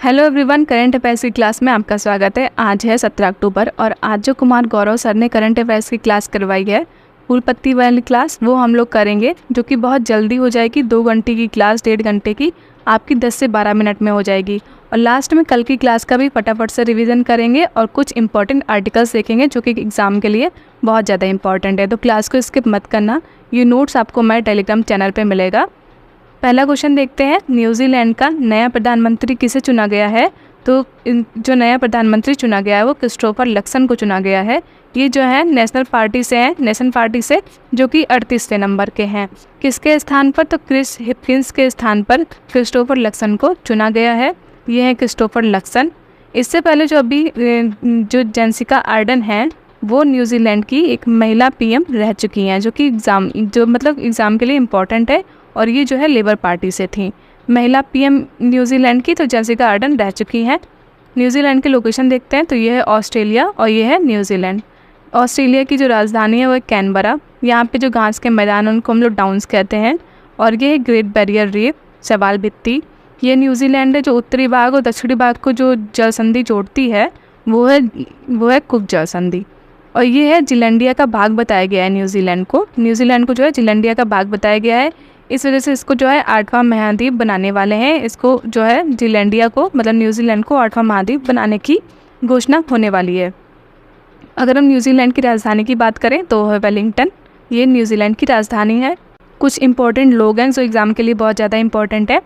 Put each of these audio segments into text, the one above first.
Hello everyone, current affairs की class में आपका स्वागत है। आज है 17 अक्टूबर और आज जो कुमार गौरव सर ने करंट अफेयर्स की क्लास करवाई है, फूल पत्ती वाली क्लास, वो हम लोग करेंगे, जो कि बहुत जल्दी हो जाएगी। 2 घंटे की क्लास, 1.5 घंटे की आपकी 10 से 12 मिनट में हो जाएगी। और लास्ट में कल की क्लास का भी फटाफट से रिवीजन करेंगे और कुछ इंपॉर्टेंट आर्टिकल्स देखेंगे जो कि एग्ज़ाम के लिए बहुत ज़्यादा इंपॉर्टेंट है। तो क्लास को स्किप मत करना। ये नोट्स आपको मेरे टेलीग्राम चैनल पर मिलेगा। पहला क्वेश्चन देखते हैं, न्यूजीलैंड का नया प्रधानमंत्री किसे चुना गया है? तो जो नया प्रधानमंत्री चुना गया है वो क्रिस्टोफर लक्सन को चुना गया है। ये जो है नेशनल पार्टी से जो कि 38वें नंबर के हैं। किसके स्थान पर? तो क्रिस हिपकिंस के स्थान पर क्रिस्टोफर लक्सन को चुना गया है। ये है क्रिस्टोफर लक्सन। इससे पहले जो अभी जो जेसिका आर्डन है वो न्यूजीलैंड की एक महिला पीएम रह चुकी हैं, जो कि एग्ज़ाम के लिए इम्पॉर्टेंट है। और ये जो है लेबर पार्टी से थी। महिला पीएम न्यूजीलैंड की तो जेसिका आर्डन रह चुकी हैं। न्यूजीलैंड के लोकेशन देखते हैं तो ये है ऑस्ट्रेलिया और ये है न्यूजीलैंड। ऑस्ट्रेलिया की जो राजधानी है वो है कैनबरा। यहाँ पे जो घास के मैदान उनको हम लोग डाउन्स कहते हैं। और ये है ग्रेट बैरियर रीफ, सवाल भित्ती। ये न्यूजीलैंड है। जो उत्तरी भाग और दक्षिणी भाग को जो जल संधि जोड़ती है वो है कुक जल संधि। और ये है जिलैंडिया का भाग बताया गया है न्यूजीलैंड को जो है जिलैंडिया का भाग बताया गया है। इस वजह से इसको जो है 8वां महाद्वीप बनाने वाले हैं। इसको जो है जिलैंडिया को न्यूजीलैंड को 8वां महाद्वीप बनाने की घोषणा होने वाली है। अगर हम न्यूजीलैंड की राजधानी की बात करें तो है वेलिंगटन। ये न्यूजीलैंड की राजधानी है। कुछ इंपॉर्टेंट लोग हैं जो एग्ज़ाम के लिए बहुत ज़्यादा इंपॉर्टेंट है,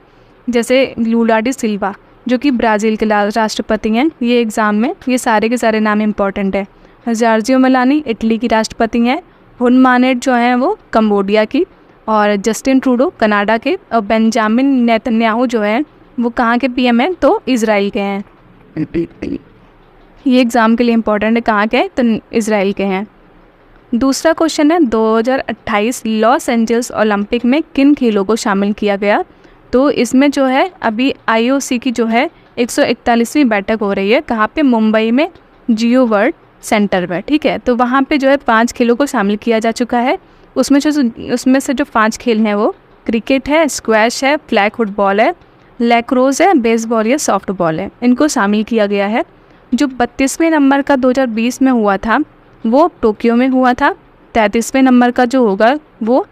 जैसे लूला डी सिल्वा जो कि ब्राज़ील के राष्ट्रपति हैं। ये एग्ज़ाम में ये सारे के सारे नाम इंपॉर्टेंट है। जॉर्जिया मेलोनी इटली की राष्ट्रपति हैं। हुन मानेट जो हैं वो कंबोडिया की। और जस्टिन ट्रूडो कनाडा के। और बेंजामिन नेतन्याहू जो है वो कहाँ के पीएम हैं? तो इजराइल के हैं। ये एग्ज़ाम के लिए इम्पोर्टेंट है। कहाँ के हैं? तो इजराइल के हैं। दूसरा क्वेश्चन है, 2028 लॉस एंजल्स ओलंपिक में किन खेलों को शामिल किया गया? तो इसमें जो है अभी IOC की जो है 141वीं बैठक हो रही है। कहाँ पे? मुंबई में जियो वर्ल्ड सेंटर में। ठीक है, तो वहाँ पे जो है 5 खेलों को शामिल किया जा चुका है। उसमें से जो 5 खेल हैं वो क्रिकेट है, स्क्वैश है, फ्लैग फुटबॉल है, लैक्रोस है, बेसबॉल या सॉफ्टबॉल है। इनको शामिल किया गया है। जो 32वें नंबर का 2020 में हुआ था वो टोक्यो में हुआ था। 33वें नंबर का जो होगा वो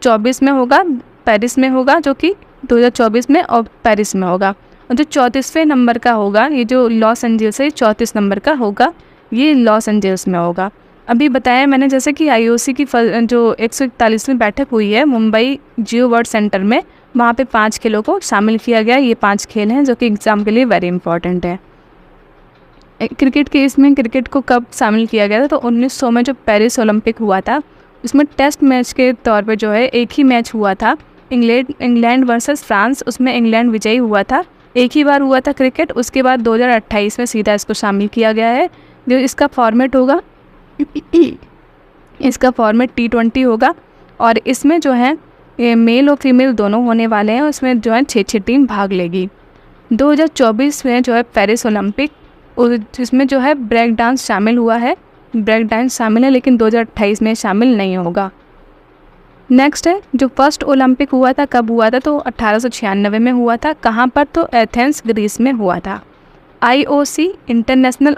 24 में होगा, पेरिस में होगा, जो कि 2024 में और पेरिस में होगा। और जो 34वें नंबर का होगा, ये जो लॉस एंजल्स है, 34 नंबर का होगा, ये लॉस एंजल्स में होगा। अभी बताया मैंने जैसे कि IOC की जो 141वीं बैठक हुई है मुंबई जियो वर्ल्ड सेंटर में, वहाँ पे 5 खेलों को शामिल किया गया। ये 5 खेल हैं जो कि एग्ज़ाम के लिए वेरी इंपॉर्टेंट है। क्रिकेट के इसमें क्रिकेट को कब शामिल किया गया था? तो 1900 में जो पेरिस ओलंपिक हुआ था उसमें टेस्ट मैच के तौर पे जो है एक ही मैच हुआ था, इंग्लैंड वर्सेस फ्रांस। उसमें इंग्लैंड विजयी हुआ था। एक ही बार हुआ था क्रिकेट। उसके बाद 2028 में सीधा इसको शामिल किया गया है। जो इसका फॉर्मेट होगा, इसका फॉर्मेट T20 होगा। और इसमें जो है मेल और फीमेल दोनों होने वाले हैं। उसमें जो है 6 टीम भाग लेगी। 2024 में जो है पेरिस ओलंपिक, जिसमें जो है ब्रेक डांस शामिल हुआ है। ब्रेक डांस शामिल है लेकिन 2028 में शामिल नहीं होगा। नेक्स्ट है, जो फर्स्ट ओलंपिक हुआ था कब हुआ था? तो 1896 में हुआ था। कहाँ पर? तो एथेंस ग्रीस में हुआ था। IOC इंटरनेशनल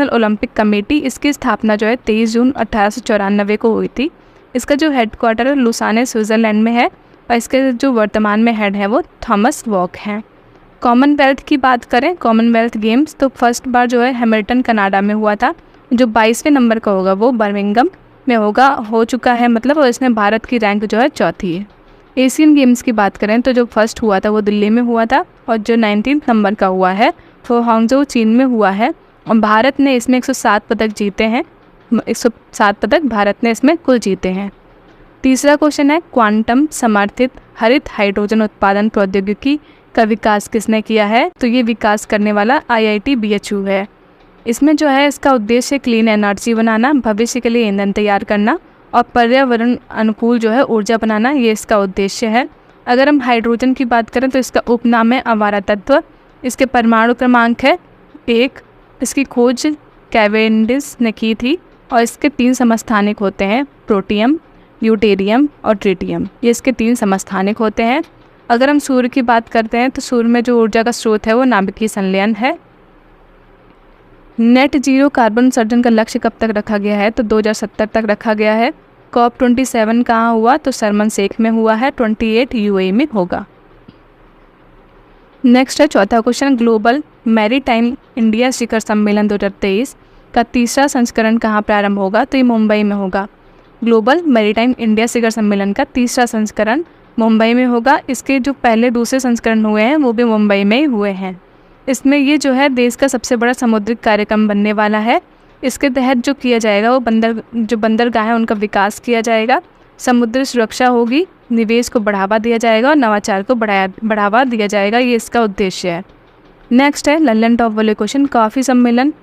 ओलंपिक कमेटी, इसकी स्थापना जो है 23 जून 1894 को हुई थी। इसका जो हेडक्वार्टर लुसाने स्विट्ज़रलैंड में है और इसके जो वर्तमान में हेड है वो थॉमस वॉक हैं। कॉमनवेल्थ की बात करें, कॉमनवेल्थ गेम्स, तो फर्स्ट बार जो है हैमिल्टन कनाडा में हुआ था। जो 22वें नंबर का होगा वो बर्मिंघम में हो चुका है और इसमें भारत की रैंक जो है 4थी है। एशियन गेम्स की बात करें तो जो फर्स्ट हुआ था वो दिल्ली में हुआ था और जो 19 नंबर का हुआ है वो हांगझो चीन में हुआ है। और भारत ने इसमें 107 पदक जीते हैं। 107 पदक भारत ने इसमें कुल जीते हैं। तीसरा क्वेश्चन है, क्वांटम समर्थित हरित हाइड्रोजन उत्पादन प्रौद्योगिकी का विकास किसने किया है? तो ये विकास करने वाला IIT BHU है। इसमें जो है इसका उद्देश्य क्लीन एनर्जी बनाना, भविष्य के लिए ईंधन तैयार करना और पर्यावरण अनुकूल जो है ऊर्जा बनाना, ये इसका उद्देश्य है। अगर हम हाइड्रोजन की बात करें तो इसका उपनाम है अवारा तत्व। इसके परमाणु क्रमांक है 1। इसकी खोज कैवेंडिश ने की थी और इसके 3 समस्थानिक होते हैं, प्रोटियम, ड्यूटेरियम और ट्रिटियम। ये इसके 3 समस्थानिक होते हैं। अगर हम सूर्य की बात करते हैं तो सूर्य में जो ऊर्जा का स्रोत है वो नाभिकीय संलयन है। नेट जीरो कार्बन उत्सर्जन का लक्ष्य कब तक रखा गया है? तो 2070 तक रखा गया है। COP27 कहाँ हुआ? तो शर्म शेख में हुआ है। 28 UAE में होगा। नेक्स्ट है चौथा क्वेश्चन, ग्लोबल मैरीटाइम इंडिया शिखर सम्मेलन 2023 का तीसरा संस्करण कहाँ प्रारंभ होगा? तो ये मुंबई में होगा। ग्लोबल मैरीटाइम इंडिया शिखर सम्मेलन का तीसरा संस्करण मुंबई में होगा। इसके जो पहले दूसरे संस्करण हुए हैं वो भी मुंबई में ही हुए हैं। इसमें ये जो है देश का सबसे बड़ा समुद्रिक कार्यक्रम बनने वाला है। इसके तहत जो किया जाएगा वो बंदरगाह है उनका विकास किया जाएगा, समुद्री सुरक्षा होगी, निवेश को बढ़ावा दिया जाएगा और नवाचार को बढ़ावा दिया जाएगा। ये इसका उद्देश्य है। नेक्स्ट है लंदन टॉप वाले क्वेश्चन, कॉफ़ी सम्मेलन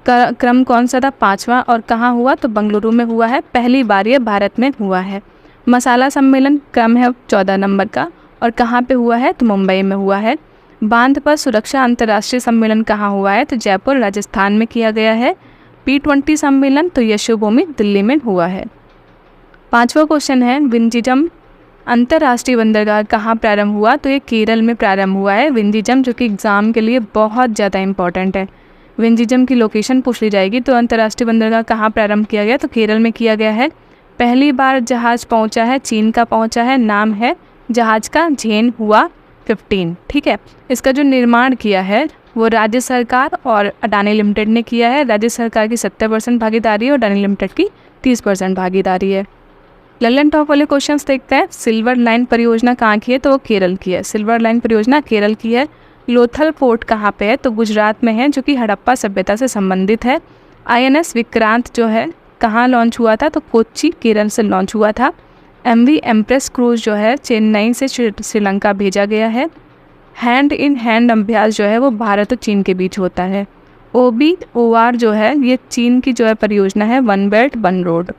का क्रम कौन सा था? 5वां। और कहाँ हुआ? तो बेंगलुरु में हुआ है। पहली बार ये भारत में हुआ है। मसाला सम्मेलन क्रम है 14 नंबर का और कहाँ पे हुआ है? तो मुंबई में हुआ है। बांध पर सुरक्षा अंतर्राष्ट्रीय सम्मेलन कहाँ हुआ है? तो जयपुर राजस्थान में किया गया है। P20 सम्मेलन तो यशोभूमि दिल्ली में हुआ है। 5वां क्वेश्चन है विंझिजम अंतर्राष्ट्रीय बंदरगाह कहाँ प्रारंभ हुआ? तो ये केरल में प्रारंभ हुआ है विंझिजम, जो कि एग्ज़ाम के लिए बहुत ज़्यादा इंपॉर्टेंट है। विंझिजम की लोकेशन पूछ ली जाएगी। तो अंतर्राष्ट्रीय बंदरगाह कहाँ प्रारंभ किया गया? तो केरल में किया गया है। पहली बार जहाज़ पहुँचा है चीन का पहुँचा है, नाम है जहाज़ का झेन हुआ 15। ठीक है। इसका जो निर्माण किया है वो राज्य सरकार और अडानी लिमिटेड ने किया है। राज्य सरकार की 70% भागीदारी है और अडानी लिमिटेड की 30% भागीदारी है। लल्लन टॉप वाले क्वेश्चंस देखते हैं। सिल्वर लाइन परियोजना कहाँ की है? तो वो केरल की है। सिल्वर लाइन परियोजना केरल की है। लोथल पोर्ट कहाँ पे है? तो गुजरात में है, जो कि हड़प्पा सभ्यता से संबंधित है। INS विक्रांत जो है कहाँ लॉन्च हुआ था? तो कोच्चि केरल से लॉन्च हुआ था। MV एम्प्रेस क्रूज जो है चेन्नई से श्रीलंका भेजा गया है। हैंड इन हैंड अभ्यास जो है वो भारत और चीन के बीच होता है। OBOR जो है ये चीन की जो है परियोजना है, वन बेल्ट वन रोड।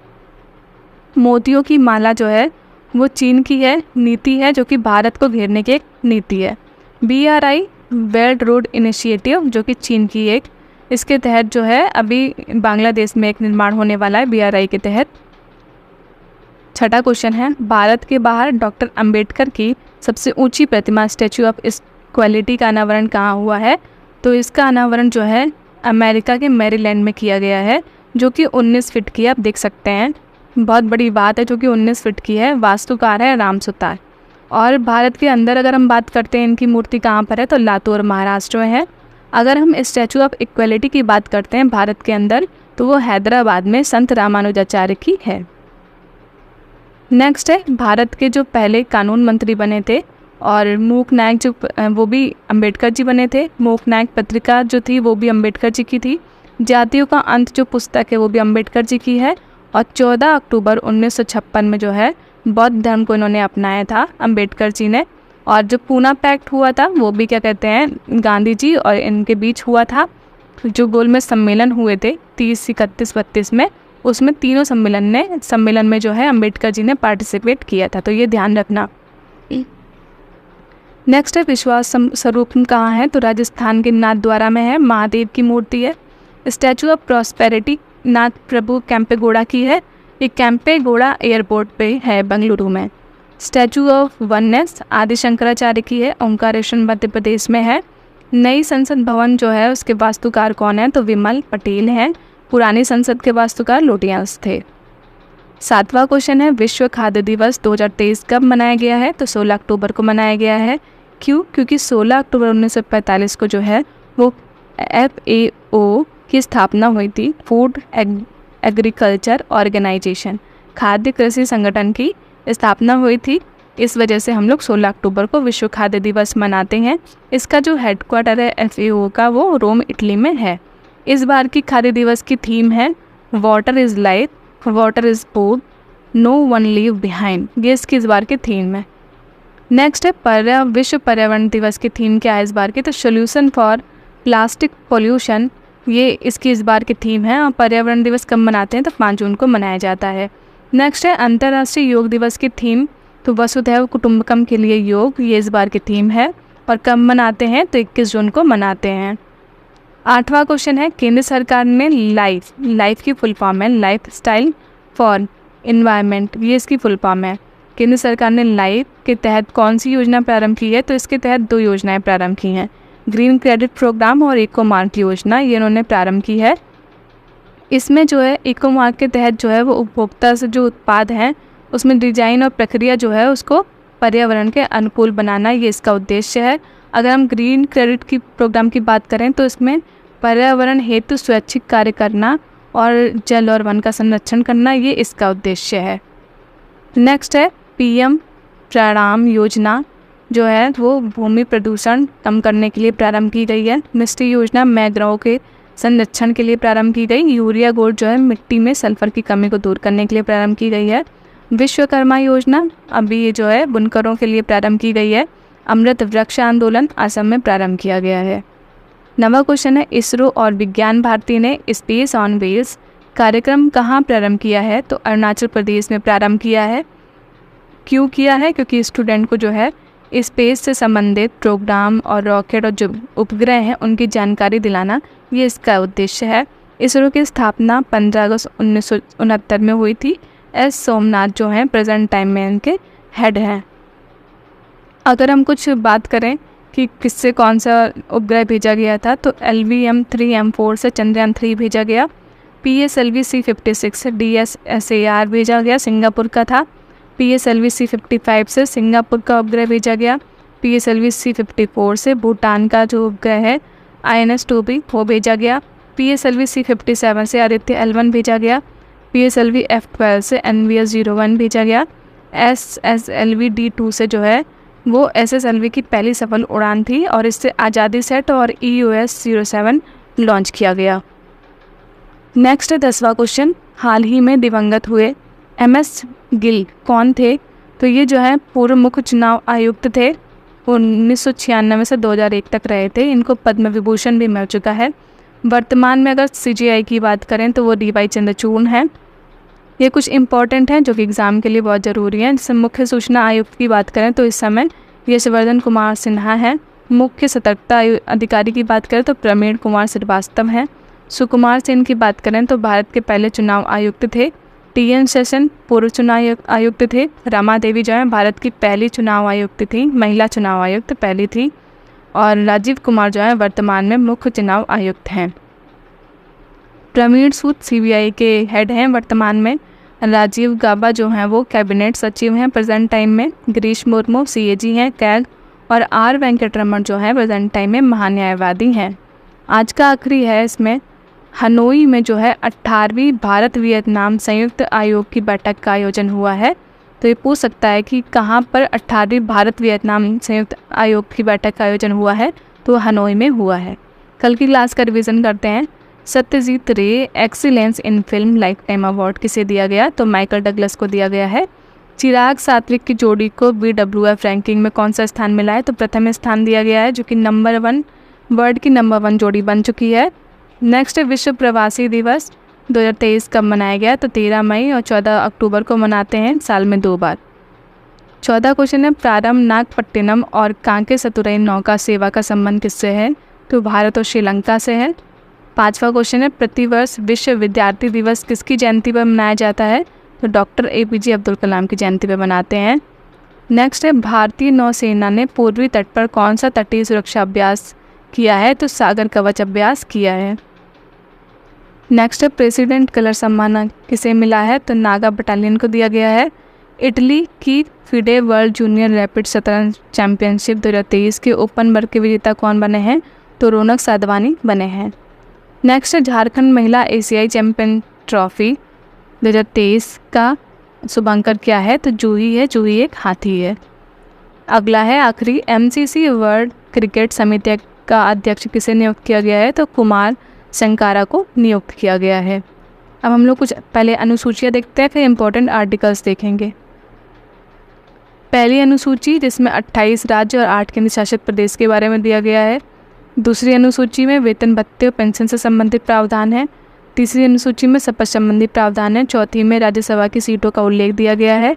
मोतियों की माला जो है वो चीन की है, नीति है जो कि भारत को घेरने की एक नीति है। BRI बेल्ट रोड इनिशिएटिव जो कि चीन की एक, इसके तहत जो है अभी बांग्लादेश में एक निर्माण होने वाला है BRI के तहत। छठा क्वेश्चन है भारत के बाहर डॉक्टर अंबेडकर की सबसे ऊंची प्रतिमा स्टैचू ऑफ इक्वालिटी का अनावरण कहाँ हुआ है? तो इसका अनावरण जो है अमेरिका के मैरीलैंड में किया गया है, जो कि 19 फीट की आप देख सकते हैं। बहुत बड़ी बात है, जो कि 19 फीट की है। वास्तुकार है राम सुतार। और भारत के अंदर अगर हम बात करते हैं इनकी मूर्ति कहाँ पर है? तो लातूर महाराष्ट्र में है। अगर हम स्टैचू ऑफ इक्वालिटी की बात करते हैं भारत के अंदर तो वो हैदराबाद में संत रामानुजाचार्य की है। नेक्स्ट है भारत के जो पहले कानून मंत्री बने थे और मूक नायक जो वो भी अंबेडकर जी बने थे। मूक नायक पत्रिका जो थी वो भी अंबेडकर जी की थी। जातियों का अंत जो पुस्तक है वो भी अंबेडकर जी की है। और 14 अक्टूबर 1956 में जो है बौद्ध धर्म को इन्होंने अपनाया था अंबेडकर जी ने। और जो पूना पैक्ट हुआ था वो भी क्या कहते हैं गांधी जी और इनके बीच हुआ था। जो गोल में सम्मेलन हुए थे 30, 31, 32 में, उसमें तीनों सम्मेलन में जो है अंबेडकर जी ने पार्टिसिपेट किया था। तो ये ध्यान रखना। नेक्स्ट है विश्वास स्वरूप कहाँ है? तो राजस्थान के नाथद्वारा में है, महादेव की मूर्ति है। स्टैचू ऑफ प्रॉस्पेरिटी नाथ प्रभु कैंपेगौड़ा की है। ये कैंपेगौड़ा एयरपोर्ट पे है बेंगलुरु में। स्टैचू ऑफ वननेस आदि शंकराचार्य की है, ओंकारेश्वर मध्य प्रदेश में है। नई संसद भवन जो है उसके वास्तुकार कौन है? तो विमल पटेल हैं। पुरानी संसद के वास्तुकार लोटियांस थे। 7वां क्वेश्चन है विश्व खाद्य दिवस 2023 कब मनाया गया है? तो 16 अक्टूबर को मनाया गया है। क्यों? क्योंकि 16 अक्टूबर 1945 को जो है वो FAO की स्थापना हुई थी, फूड एग्रीकल्चर ऑर्गेनाइजेशन, खाद्य कृषि संगठन की स्थापना हुई थी। इस वजह से हम लोग 16 अक्टूबर को विश्व खाद्य दिवस मनाते हैं। इसका जो हेडक्वार्टर है FAO का वो रोम इटली में है। इस बार की खाद्य दिवस की थीम है water is life, water is food, no one leave behind. ये इसकी इस बार की थीम है। नेक्स्ट है विश्व पर्यावरण दिवस की थीम क्या है इस बार की? तो सोल्यूशन फॉर प्लास्टिक पोल्यूशन, ये इसकी इस बार की थीम है। और पर्यावरण दिवस कब मनाते हैं? तो 5 जून को मनाया जाता है। नेक्स्ट है अंतर्राष्ट्रीय योग दिवस की थीम, तो वसुधैव कुटुंबकम के लिए योग, ये इस बार की थीम है। और कब मनाते हैं? तो 21 जून को मनाते हैं। 8वां क्वेश्चन है केंद्र सरकार ने लाइफ की फुल फॉर्म है लाइफ स्टाइल फॉर इन्वायरमेंट, ये इसकी फुल फॉर्म है। केंद्र सरकार ने लाइफ के तहत कौन सी योजना प्रारंभ की है? तो इसके तहत 2 योजनाएं प्रारंभ की हैं, ग्रीन क्रेडिट प्रोग्राम और इको मार्ट योजना, ये इन्होंने प्रारंभ की है। इसमें जो है इको मार्ट के तहत जो है वो उपभोक्ता से जो उत्पाद हैं उसमें डिजाइन और प्रक्रिया जो है उसको पर्यावरण के अनुकूल बनाना, ये इसका उद्देश्य है। अगर हम ग्रीन क्रेडिट की प्रोग्राम की बात करें तो इसमें पर्यावरण हेतु स्वैच्छिक कार्य करना और जल और वन का संरक्षण करना, ये इसका उद्देश्य है। नेक्स्ट है पीएम प्रणाम योजना, जो है वो भूमि प्रदूषण कम करने के लिए प्रारंभ की गई है। मिस्टी योजना मैंग्रोव के संरक्षण के लिए प्रारंभ की गई। यूरिया गोल्ड जो है मिट्टी में सल्फर की कमी को दूर करने के लिए प्रारंभ की गई है। विश्वकर्मा योजना अभी ये जो है बुनकरों के लिए प्रारंभ की गई है। अमृत वृक्ष आंदोलन असम में प्रारंभ किया गया है। नवा क्वेश्चन है, इसरो और विज्ञान भारती ने स्पेस ऑन व्हील्स कार्यक्रम कहाँ प्रारंभ किया है? तो अरुणाचल प्रदेश में प्रारंभ किया है। क्यों किया है? क्योंकि स्टूडेंट को जो है स्पेस से संबंधित प्रोग्राम और रॉकेट और जो उपग्रह हैं उनकी जानकारी दिलाना, ये इसका उद्देश्य है। इसरो की स्थापना 15 अगस्त 1969 में हुई थी। एस सोमनाथ जो हैं प्रेजेंट टाइम में इनके हेड हैं। अगर हम कुछ बात करें कि किससे कौन सा उपग्रह भेजा गया था, तो LVM-3M4 से चंद्रयान 3 भेजा गया। PSLV-C56 DSSAR भेजा गया, सिंगापुर का था। PSLV-C55 से सिंगापुर का उपग्रह भेजा गया। PSLV-C54 से भूटान का जो उपग्रह है INS-2B वो भेजा गया। PSLV-C57 से आदित्य L1 भेजा गया। PSLV-F12 से NVS-01 भेजा गया। SSLV-D2 से जो है वो SSLV की पहली सफल उड़ान थी और इससे आज़ादी सेट और EOS-07 लॉन्च किया गया। नेक्स्ट 10वां क्वेश्चन, हाल ही में दिवंगत हुए MS गिल कौन थे? तो ये जो है पूर्व मुख्य चुनाव आयुक्त थे। वो 1996 से 2001 तक रहे थे। इनको पद्म विभूषण भी मिल चुका है। वर्तमान में अगर CGI की बात करें तो वो DY चंद्रचूड़ हैं। ये कुछ इंपॉर्टेंट हैं जो कि एग्ज़ाम के लिए बहुत ज़रूरी हैं। जैसे मुख्य सूचना आयुक्त की बात करें तो इस समय यशवर्धन कुमार सिन्हा हैं। मुख्य सतर्कता अधिकारी की बात करें तो प्रवीण कुमार श्रीवास्तव हैं। सुकुमार सेन की बात करें तो भारत के पहले चुनाव आयुक्त थे। TN सेशन पूर्व चुनाव आयुक्त थे। रमा देवी जो है भारत की पहली चुनाव आयुक्त थी, महिला चुनाव आयुक्त पहली थी। और राजीव कुमार जो है वर्तमान में मुख्य चुनाव आयुक्त हैं। प्रवीण सूद CBI के हेड हैं वर्तमान में। राजीव गाबा जो हैं वो कैबिनेट सचिव हैं प्रेजेंट टाइम में। गिरीश मुर्मू CAG हैं कैग। और R वेंकटरमण जो है प्रेजेंट टाइम में महान्यायवादी हैं। आज का आखिरी है, इसमें हनोई में जो है 18वीं भारत वियतनाम संयुक्त आयोग की बैठक का आयोजन हुआ है। तो ये पूछ सकता है कि कहाँ पर 18वीं भारत वियतनाम संयुक्त आयोग की बैठक का आयोजन हुआ है? तो हनोई में हुआ है। कल की क्लास का रिवीजन करते हैं। सत्यजीत रे excellence in film life time award किसे दिया गया? तो माइकल डगलस को दिया गया है। चिराग सात्विक की जोड़ी को BWF रैंकिंग में कौन सा स्थान मिला है? तो प्रथम स्थान दिया गया है, जो कि वर्ल्ड की नंबर 1 जोड़ी बन चुकी है। नेक्स्ट है विश्व प्रवासी दिवस 2023 कब मनाया गया? तो 13 मई और 14 अक्टूबर को मनाते हैं, साल में 2 बार। 14 क्वेश्चन है, प्रारंभ नागपट्टिनम और कांके सतुरई नौका सेवा का संबंध किससे है? तो भारत और श्रीलंका से है। 5वां क्वेश्चन है, प्रतिवर्ष विश्व विद्यार्थी दिवस किसकी जयंती पर मनाया जाता है? तो डॉक्टर APJ अब्दुल कलाम की जयंती पर मनाते हैं। नेक्स्ट है, भारतीय नौसेना ने पूर्वी तट पर कौन सा तटीय सुरक्षा अभ्यास किया है? तो सागर कवच अभ्यास किया है। नेक्स्ट है, प्रेसिडेंट कलर सम्मान किसे मिला है? तो नागा बटालियन को दिया गया है। इटली की FIDE वर्ल्ड जूनियर रैपिड शतरंज चैंपियनशिप 2023 के ओपन वर्ग के विजेता कौन बने हैं? तो रौनक साधवानी बने हैं। नेक्स्ट है, झारखंड महिला एशियाई चैंपियन ट्रॉफी 2023 का शुभांकर क्या है? तो जूही है, जूही एक हाथी है। अगला है आखिरी, MCC वर्ल्ड क्रिकेट समिति का अध्यक्ष किसे नियुक्त किया गया है? तो कुमार संकारा को नियुक्त किया गया है। अब हम लोग कुछ पहले अनुसूचियाँ देखते हैं, फिर इम्पोर्टेंट आर्टिकल्स देखेंगे। पहली अनुसूची जिसमें 28 राज्य और 8 केंद्र शासित प्रदेश के बारे में दिया गया है। दूसरी अनुसूची में वेतन भत्ते और पेंशन से संबंधित प्रावधान है। तीसरी अनुसूची में शपथ संबंधी प्रावधान है। चौथी में राज्यसभा की सीटों का उल्लेख दिया गया है।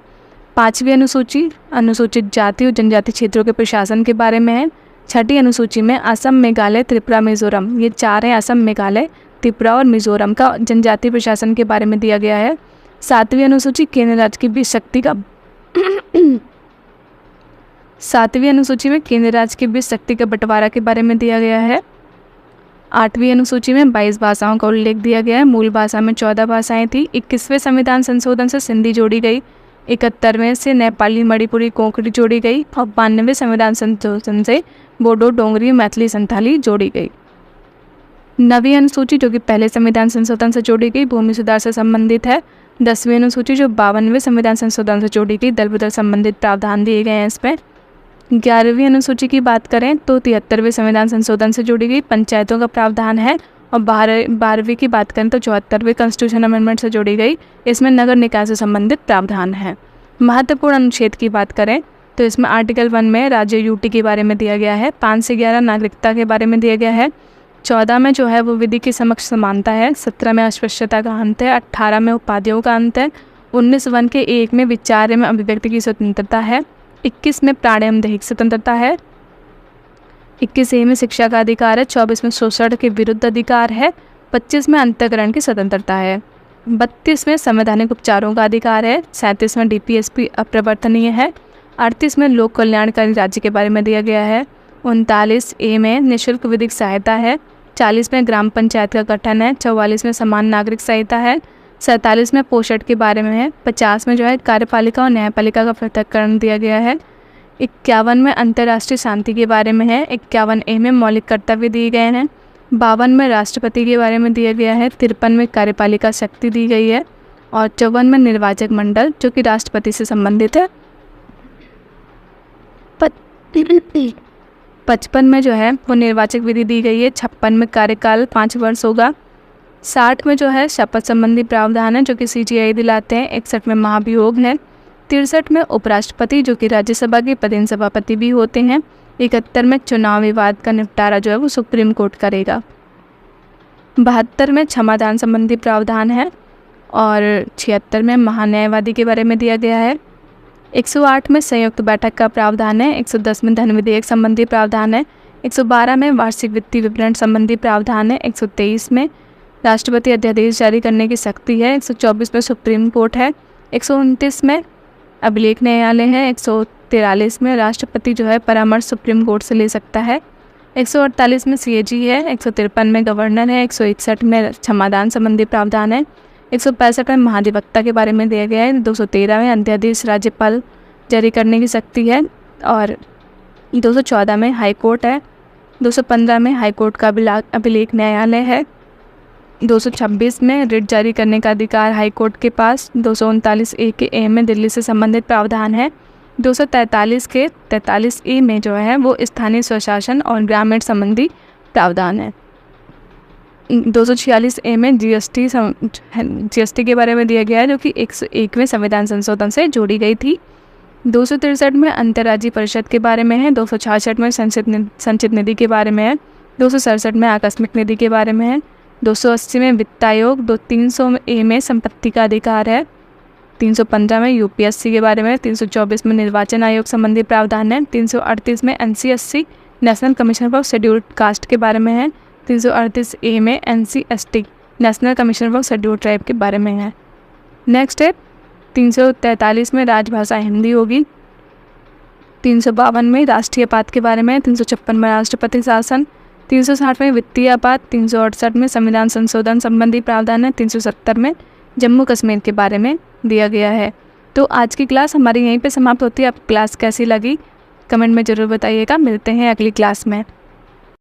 5वीं अनुसूची अनुसूचित जाति और जनजाति क्षेत्रों के प्रशासन के बारे में है। 6ठी अनुसूची में असम, मेघालय, त्रिपुरा, मिजोरम, ये 4 हैं, असम, मेघालय, त्रिपुरा और मिजोरम का जनजातीय प्रशासन के बारे में दिया गया है। 7वीं अनुसूची केंद्र राज्य की बीच शक्ति का सातवीं अनुसूची में केंद्र राज्य के बीच शक्ति के बंटवारा के बारे में दिया गया है। आठवीं अनुसूची में 22 भाषाओं का उल्लेख दिया गया है। मूल भाषा में 14 भाषाएं थी। 21वें संविधान संशोधन से सिंधी जोड़ी गई। 71वें से नेपाली, मणिपुरी, कोंकणी जोड़ी गई और 92वें संविधान संशोधन से बोडो, डोंगरी, मैथिली, संथाली जोड़ी गई। 9वीं अनुसूची जो कि पहले संविधान संशोधन से जोड़ी गई, भूमि सुधार से संबंधित है। 10वीं अनुसूची जो 52वें संविधान संशोधन से जोड़ी गई, दल बदल संबंधित प्रावधान दिए गए हैं इसमें। 11वीं अनुसूची की बात करें तो 73वें संविधान संशोधन से जोड़ी गई, पंचायतों का प्रावधान है। और 12वीं की बात करें तो 74वें कॉन्स्टिट्यूशन अमेंडमेंट से जोड़ी गई, इसमें नगर निकाय से संबंधित प्रावधान है। महत्वपूर्ण अनुच्छेद की बात करें तो इसमें आर्टिकल 1 में राज्य यूटी के बारे में दिया गया है। 5 से 11 नागरिकता के बारे में दिया गया है। 14 में जो है वो विधि के समक्ष समानता है। 17 में अस्पृश्यता का अंत है। 18 में उपाधियों का अंत है। 19 वन के 1 में विचार एवं अभिव्यक्ति की स्वतंत्रता है। 21 में प्राण एवं दैहिक स्वतंत्रता है। 21A में शिक्षा का अधिकार है। 24 में शोषण के विरुद्ध अधिकार है। 25 में अंतःकरण की स्वतंत्रता है। 32 में संवैधानिक उपचारों का अधिकार है। 37 में DPSP अप्रवर्तनीय है। 38 में लोक कल्याणकारी राज्य के बारे में दिया गया है। 39A में निःशुल्क विधिक सहायता है। 40 में ग्राम पंचायत का गठन है। 44 में समान नागरिक संहिता है। 47 में पोषण के बारे में है। 50 में जो है कार्यपालिका और न्यायपालिका का पृथक्करण दिया गया है। 51 में अंतर्राष्ट्रीय शांति के बारे में है। 51A में मौलिक कर्तव्य दिए गए हैं। 52 में राष्ट्रपति के बारे में दिया गया है। 53 में कार्यपालिका शक्ति दी गई है। और 54 में निर्वाचक मंडल जो कि राष्ट्रपति से संबंधित है। 55 में जो है वो निर्वाचक विधि दी गई है। 56 में कार्यकाल 5 वर्ष होगा। 60 में जो है शपथ संबंधी प्रावधान है जो कि CGI दिलाते हैं। 61 में महाभियोग है। 63 में उपराष्ट्रपति जो कि राज्यसभा के पदेन सभापति भी होते हैं। 71 में चुनाव विवाद का निपटारा जो है वो सुप्रीम कोर्ट करेगा। 72 में क्षमादान संबंधी प्रावधान है। और 76 में महान्यायवादी के बारे में दिया गया है। 108 में संयुक्त बैठक का प्रावधान है। 110 में धन विधेयक संबंधी प्रावधान है। 112 में वार्षिक वित्तीय विवरण संबंधी प्रावधान है। 123 में राष्ट्रपति अध्यादेश जारी करने की शक्ति है। 124 में सुप्रीम कोर्ट है। 129 में अभिलेख न्यायालय है। 143 में राष्ट्रपति जो है परामर्श सुप्रीम कोर्ट से ले सकता है। 148 में CAG है। 153 में गवर्नर है। 161 में क्षमादान संबंधी प्रावधान है। 165 में महाधिवक्ता के बारे में दिया गया है। 213 में अध्यादेश राज्यपाल जारी करने की शक्ति है। और 214 में हाई कोर्ट है। 215 में हाई कोर्ट का अभिलेख न्यायालय है। 226 में रिट जारी करने का अधिकार हाई कोर्ट के पास। 239A के A में दिल्ली से संबंधित प्रावधान है। 243 के 43A में जो है वो स्थानीय स्वशासन और ग्रामीण संबंधी प्रावधान है। 246A में GST के बारे में दिया गया है जो कि 101वें संविधान संशोधन से जोड़ी गई थी। 263 में अंतर्राज्यीय परिषद के बारे में है। 266 में संचित निधि के बारे में है। 267 में आकस्मिक निधि के बारे में है। 280 में वित्त आयोग। 300A में संपत्ति का अधिकार है। 315 में UPSC के बारे में। 324 में निर्वाचन आयोग संबंधी प्रावधान है। 338 में NCSC national commission for scheduled caste के बारे में है। 338A में NCST national commission for scheduled tribe के बारे में है। नेक्स्ट है 343 में राजभाषा हिंदी होगी। 352 में राष्ट्रीय आपात के बारे में। 356 में राष्ट्रपति शासन। 360 में वित्तीय आपात। 368 में संविधान संशोधन संबंधी प्रावधान है। 370 में जम्मू कश्मीर के बारे में दिया गया है। तो आज की क्लास हमारी यहीं पे समाप्त होती है। आपको क्लास कैसी लगी कमेंट में ज़रूर बताइएगा। मिलते हैं अगली क्लास में।